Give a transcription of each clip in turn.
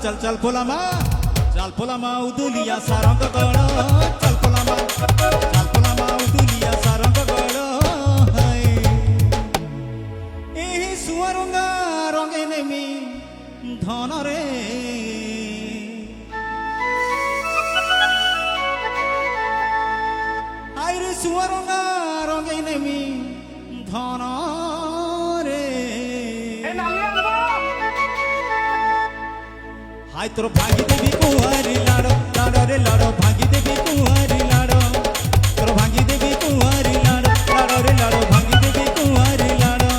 चल चल पोलामा उदुलिया सारंग गड़ चल पोलामा उदुलिया सारंग गड़ एही सुअरंगा रंगे नेमी धन रे आइरे सुअरंगा रंगे नेमी धन रे हाय तोर भागी देवी कुंवारी लाड़ो लाड़ो रे लाड़ो भागी देवी कुंवारी लाड़ो तोर भागी देवी कुंवारी लाड़ो लाड़ो रे लाड़ो भागी देवी कुंवारी लाड़ो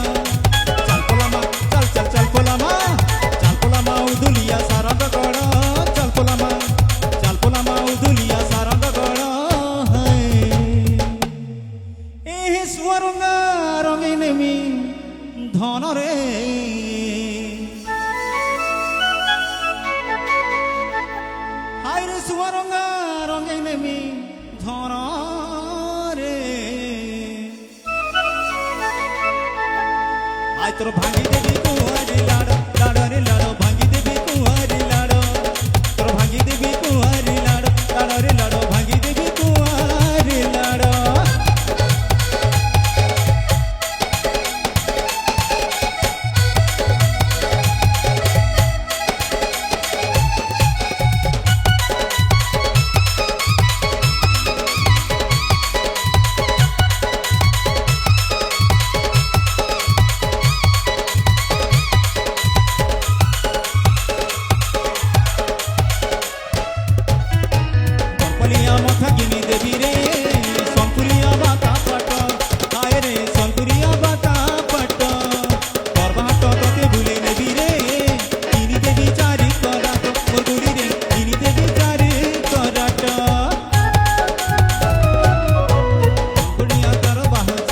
चल पोलामा उदुलिया सारंग गड़ चल पोलामा उदुलिया सारंग गड़ एही सुअरंगा रंगे नेमी धन रे सुअरंगा रंगे नेमी धन रे आय तोर भागी देवी कुंवारी लाड़ो लाड़ो रे लाड़ो भागी देवी कुंवारी लाड़ो तोर भागी देवी कुंवारी लाड़ो लाड़ो रे लाड़ो भागी देवी कुंवारी लाड़ो मथागिनी देवी रे संकुलिया बाता पट आय रे संकुलिया बाता पट परबाट तोते भूले नेबी रे इनी देवी चारी कराट मोर गुरी रे इनी देवी चारी कराट संकुलिया तर बाहत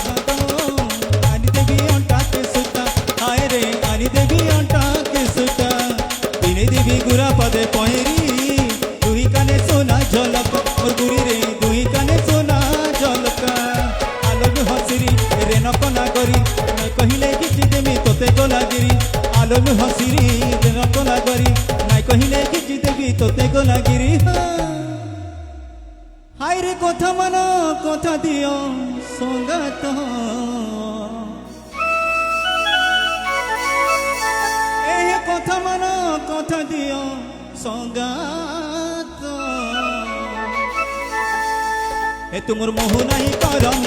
आनी देवी अंटा के सुता आय रे आनी देवी अंटा के सुता इनी देवी गुरा पदे पहेरी तुही काने सोना झलक गुरी रे दुई काने सोना झलका आलोनु हसिरी रे नकना करी मैं कहिले किछि देमी तोते गोलागिरी आलोनु हसिरी रे नकना करी मैं कहिले किछि देमी तोते गोलागिरी हाय रे कथा मानो कथा दियो संगात ए कथा मानो कथा दियो संगात ए तुमर मोह नहीं करन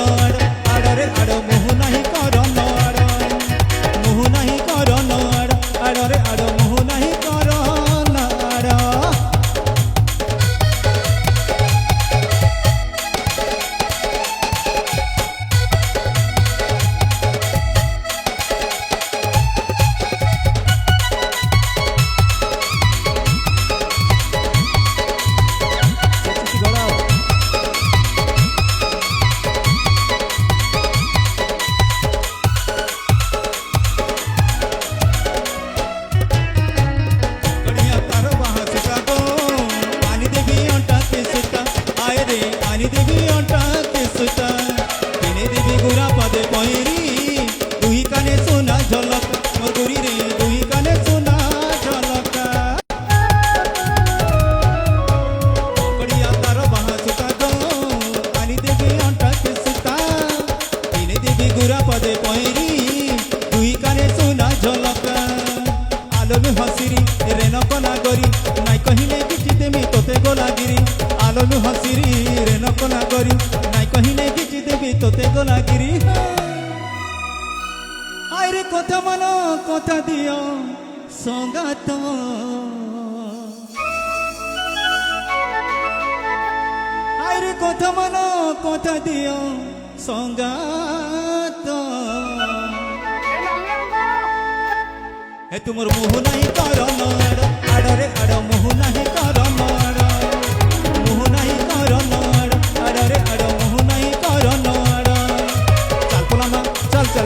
आड़ रे आड़ मोह नहीं करन मोह नहीं करन आड़ रे आड़ मोह नहीं करन आड़ आनी देवी अंटा के सुता तिने देवी गुरा पदे पहेरी दुही काने सोना झलक मोर गुरी रे दुही काने सोना झलक कड़िया तार बाहा सुता गो आनी देवी अंटा के सुता तिने देवी गुरा पदे पहेरी दुही काने सोना झलक आलोनु हसिरी रे नकना करी नाई कहिले किछि देमी तोते गोलागिरी आलोनु हसिरी रे नकना करी नाई कहिले किछि देबी तोते गोलागिरी आय रे कथा मानो कथा दियो संगात आय रे कथा मानो कथा दियो संगात ए तुमर मोह नहीं करन आड़ रे आड़ मोह नहीं करन मोह नहीं करन आड़ रे आड़ मोह नहीं करन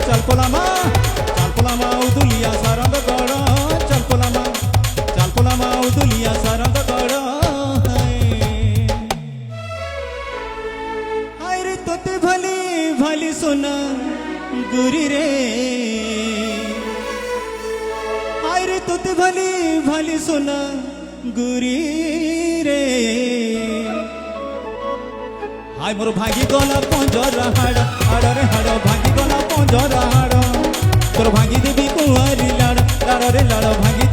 चल पोलामा उदुलिया सारंग गड़ चल पोलामा उदुलिया सारंग गड़ हाय रे तोते भली भली सोना गुरी रे आय रे तोते भली भली सोना গুরি রে হায় মোর ভাঙি গলা পঞ্জরা হাড় হাড়রে হাড় ভাঙি গলা পঞ্জরা হাড় তোর ভাঙি দেবি কুয়ারি লাড় লাড়রে লাড় ভাঙি